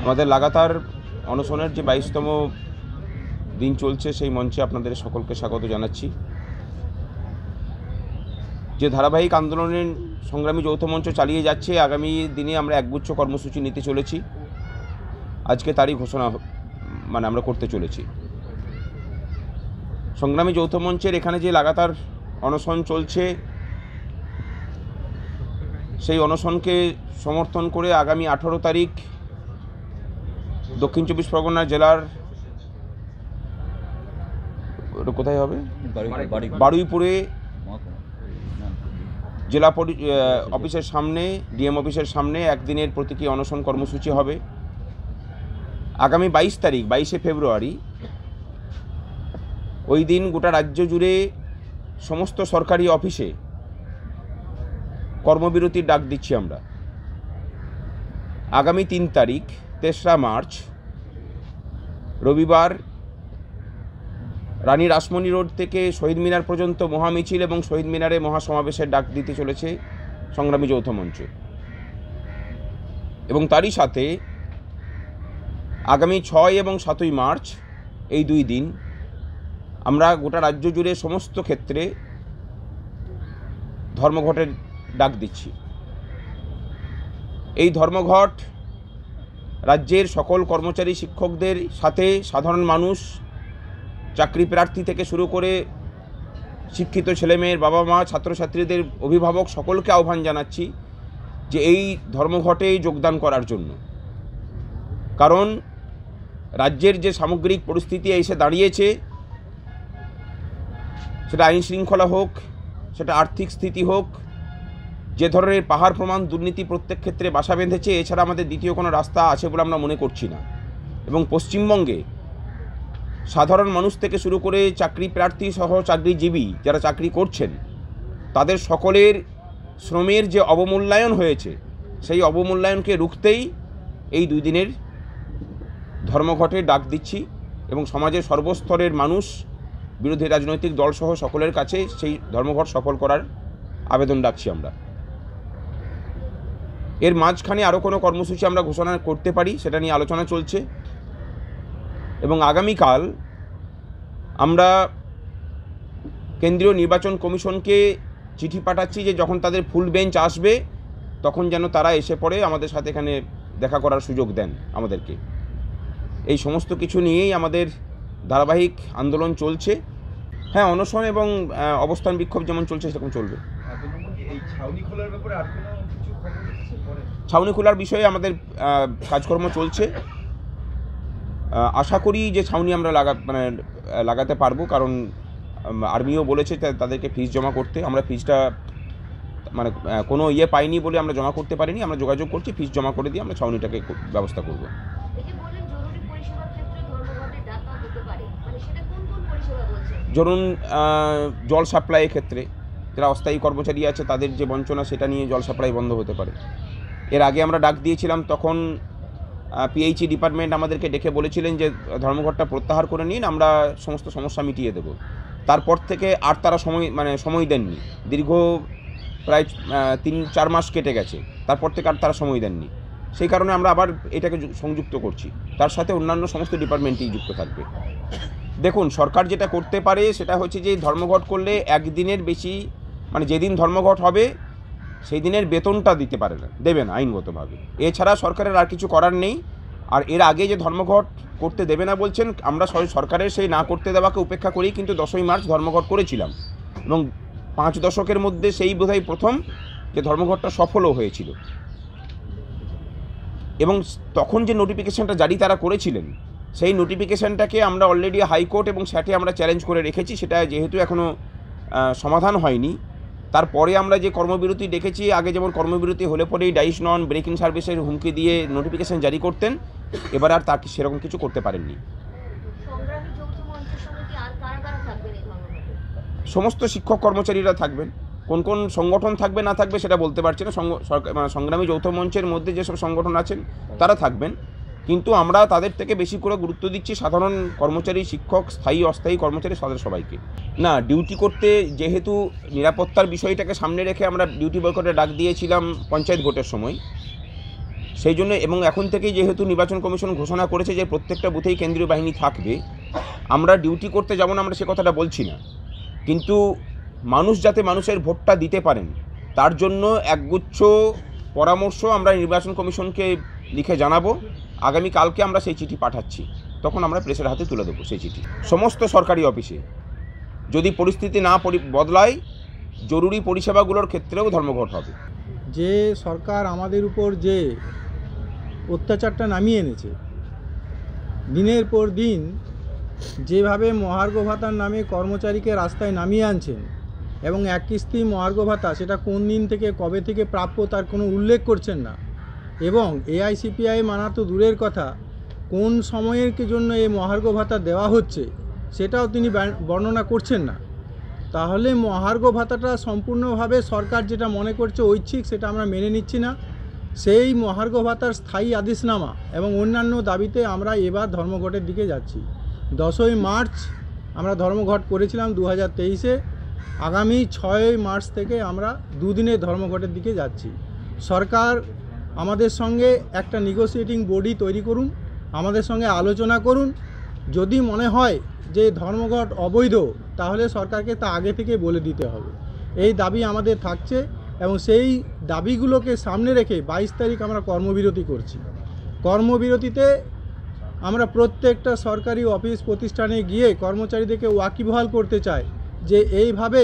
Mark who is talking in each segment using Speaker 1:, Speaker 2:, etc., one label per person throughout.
Speaker 1: আমাদের লাগাতার অনশনের যে 22তম দিন চলছে, সেই মঞ্চে আপনাদের সকলকে স্বাগত জানাচ্ছি। যে ধারাবাহিক আন্দোলনের সংগ্রামী যৌথ মঞ্চ চালিয়ে যাচ্ছে, আগামী দিনে আমরা একগুচ্ছ কর্মসূচি নিতে চলেছি। আজকে তারই ঘোষণা আমরা করতে চলেছি। সংগ্রামী যৌথ মঞ্চের এখানে যে লাগাতার অনশন চলছে, সেই অনশনকে সমর্থন করে আগামী 18 তারিখ দক্ষিণ 24 পরগনা জেলার কোথায় হবে, বারুইপুরে জেলা অফিসের সামনে, ডিএম অফিসের সামনে একদিনের প্রতীকী অনশন কর্মসূচি হবে। আগামী 22 তারিখ, 22শে ফেব্রুয়ারি, ওই দিন গোটা রাজ্য জুড়ে সমস্ত সরকারি অফিসে কর্মবিরতির ডাক দিচ্ছি আমরা। আগামী 3 তারিখ 3রা মার্চ রবিবার রানী রাসমণি রোড থেকে শহীদ মিনার পর্যন্ত মহামিছিল এবং শহীদ মিনারে মহাসমাবেশের ডাক দিতে চলেছে সংগ্রামী যৌথ মঞ্চ। এবং তারই সাথে আগামী 6 এবং 7ই মার্চ, এই 2 দিন আমরা গোটা রাজ্য জুড়ে সমস্ত ক্ষেত্রে ধর্মঘটের ডাক দিচ্ছি। এই ধর্মঘট রাজ্যের সকল কর্মচারী শিক্ষকদের সাথে সাধারণ মানুষ, চাকরি প্রার্থী থেকে শুরু করে শিক্ষিত ছেলেমেয়ের বাবা মা, ছাত্রছাত্রীদের অভিভাবক সকলকে আহ্বান জানাচ্ছি যে এই ধর্মঘটে যোগদান করার জন্য। কারণ রাজ্যের যে সামগ্রিক পরিস্থিতি এসে দাঁড়িয়েছে, সেটা আইন শৃঙ্খলা হোক, সেটা আর্থিক স্থিতি হোক, যে ধরনের পাহাড় প্রমাণ দুর্নীতি প্রত্যেক ক্ষেত্রে বাসা বেঁধেছে, এছাড়া আমাদের দ্বিতীয় কোনো রাস্তা আছে বলে আমরা মনে করছি না। এবং পশ্চিমবঙ্গে সাধারণ মানুষ থেকে শুরু করে চাকরি প্রার্থী সহ চাকরিজীবী যারা চাকরি করছেন, তাদের সকলের শ্রমের যে অবমূল্যায়ন হয়েছে, সেই অবমূল্যায়নকে রুখতেই এই 2 দিনের ধর্মঘটে ডাক দিচ্ছি। এবং সমাজের সর্বস্তরের মানুষ, বিরোধী রাজনৈতিক দলসহ সকলের কাছে সেই ধর্মঘট সফল করার আবেদন রাখছি আমরা। এর মাঝখানে আরও কোনো কর্মসূচি আমরা ঘোষণা করতে পারি, সেটা নিয়ে আলোচনা চলছে। এবং আগামীকাল আমরা কেন্দ্রীয় নির্বাচন কমিশনকে চিঠি পাঠাচ্ছি যে যখন তাদের ফুল বেঞ্চ আসবে, তখন যেন তারা এসে পড়ে আমাদের সাথে এখানে দেখা করার সুযোগ দেন আমাদেরকে। এই সমস্ত কিছু নিয়েই আমাদের ধারাবাহিক আন্দোলন চলছে। হ্যাঁ, অনশন এবং অবস্থান বিক্ষোভ যেমন চলছে সেরকম চলবে। ছাউনি খোলার বিষয়ে আমাদের কাজকর্ম চলছে। আশা করি যে ছাউনি আমরা লাগাতে পারবো, কারণ আর্মিও বলেছে তাদেরকে ফিস জমা করতে। আমরা ফিসটা কোনো পাইনি বলে আমরা জমা করতে পারিনি। আমরা যোগাযোগ করছি, ফিস জমা করে দিয়ে আমরা ছাউনিটাকে ব্যবস্থা করব। ধরুন জল সাপ্লাইয়ের ক্ষেত্রে যারা অস্থায়ী কর্মচারী আছে, তাদের যে বঞ্চনা, সেটা নিয়ে জল সাপ্লাই বন্ধ হতে পারে। এর আগে আমরা ডাক দিয়েছিলাম, তখন পিএইচই ডিপার্টমেন্ট আমাদেরকে ডেকে বলেছিলেন যে ধর্মঘটটা প্রত্যাহার করে নিন, আমরা সমস্ত সমস্যা মিটিয়ে দেব। তারপর থেকে আর তারা সময় দেননি। দীর্ঘ প্রায় 3-4 মাস কেটে গেছে, তারপর থেকে আর তারা সময় দেননি। সেই কারণে আমরা আবার এটাকে সংযুক্ত করছি। তার সাথে অন্যান্য সমস্ত ডিপার্টমেন্টই যুক্ত থাকবে। দেখুন, সরকার যেটা করতে পারে সেটা হচ্ছে যে ধর্মঘট করলে একদিনের বেশি, যেদিন ধর্মঘট হবে সেই দিনের বেতনটা দিতে পারে না, দেবে না আইনগতভাবে। এছাড়া সরকারের আর কিছু করার নেই। আর এর আগে যে ধর্মঘট করতে দেবে না বলছেন, আমরা সরকারের সেই না করতে দেওয়াকে উপেক্ষা করেই কিন্তু 10ই মার্চ ধর্মঘট করেছিলাম। এবং 5 দশকের মধ্যে সেই বোধহয় প্রথম যে ধর্মঘটটা সফলও হয়েছিল। এবং তখন যে নোটিফিকেশানটা জারি তারা করেছিলেন, সেই নোটিফিকেশানটাকে আমরা অলরেডি হাইকোর্ট এবং স্যাটে আমরা চ্যালেঞ্জ করে রেখেছি। সেটা যেহেতু এখনও সমাধান হয়নি, তারপরে আমরা যে কর্মবিরতি ডেকেছি, আগে যেমন কর্মবিরতি হলে পরেই ডাইস নন ব্রেকিং সার্ভিসের হুমকি দিয়ে নোটিফিকেশান জারি করতেন, এবার আর তাকে সেরকম কিছু করতে পারেননি। সমস্ত শিক্ষক কর্মচারীরা থাকবেন। কোন কোন সংগঠন থাকবে না থাকবে সেটা বলতে পারছি না। সংগ্রামী যৌথ মঞ্চের মধ্যে যেসব সংগঠন আছেন তারা থাকবেন, কিন্তু আমরা তাদের থেকে বেশি করে গুরুত্ব দিচ্ছি সাধারণ কর্মচারী, শিক্ষক, স্থায়ী অস্থায়ী কর্মচারী, তাদের সবাইকে। না, ডিউটি করতে যেহেতু নিরাপত্তার বিষয়টাকে সামনে রেখে আমরা ডিউটি বয়কটের ডাক দিয়েছিলাম পঞ্চায়েত ভোটের সময়, সেই জন্য এবং এখন থেকেই যেহেতু নির্বাচন কমিশন ঘোষণা করেছে যে প্রত্যেকটা বুথেই কেন্দ্রীয় বাহিনী থাকবে, আমরা ডিউটি করতে যাব না, আমরা সে কথাটা বলছি না, কিন্তু মানুষ যাতে মানুষের ভোটটা দিতে পারেন তার জন্য একগুচ্ছ পরামর্শ আমরা নির্বাচন কমিশনকে লিখে জানাবো। আগামীকালকে আমরা সেই চিঠি পাঠাচ্ছি, তখন আমরা প্রেসের হাতে তুলে দেবো সেই চিঠি। সমস্ত সরকারি অফিসে যদি পরিস্থিতি না বদলায়, জরুরি পরিষেবাগুলোর ক্ষেত্রেও ধর্মঘট হবে।
Speaker 2: যে সরকার আমাদের উপর যে অত্যাচারটা নামিয়ে এনেছে, দিনের পর দিন যেভাবে মহার্ঘ ভাতার নামে কর্মচারীকে রাস্তায় নামিয়ে আনছেন এবং এক কিস্তি মহার্ঘ ভাতা সেটা কোন দিন থেকে কবে থেকে প্রাপ্য তার কোনো উল্লেখ করছেন না, এবং এআইসিপিআই মানা তো দূরের কথা, কোন সময়ের জন্য এই মহার্ঘ ভাতা দেওয়া হচ্ছে সেটাও তিনি বর্ণনা করছেন না। তাহলে মহার্ঘ ভাতাটা সম্পূর্ণভাবে সরকার যেটা মনে করছে ঐচ্ছিক, সেটা আমরা মেনে নিচ্ছি না। সেই মহার্ঘ ভাতার স্থায়ী আদেশনামা এবং অন্যান্য দাবিতে আমরা এবার ধর্মঘটের দিকে যাচ্ছি। 10ই মার্চ আমরা ধর্মঘট করেছিলাম 2023-এ, আগামী 6ই মার্চ থেকে আমরা দুদিনের ধর্মঘটের দিকে যাচ্ছি। সরকার আমাদের সঙ্গে একটা নেগোসিয়েটিং বডি তৈরি করুন, আমাদের সঙ্গে আলোচনা করুন। যদি মনে হয় যে ধর্মঘট অবৈধ, তাহলে সরকারকে তা আগে থেকে বলে দিতে হবে। এই দাবি আমাদের থাকছে এবং সেই দাবিগুলোকে সামনে রেখে 22 তারিখ আমরা কর্মবিরতি করছি। কর্মবিরতিতে আমরা প্রত্যেকটা সরকারি অফিস প্রতিষ্ঠানে গিয়ে কর্মচারীদেরকে ওয়াকিবহাল করতে চাই যে এইভাবে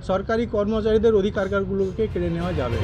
Speaker 2: সরকারি কর্মচারীদের অধিকারগুলোকে কেড়ে নেওয়া যাবে।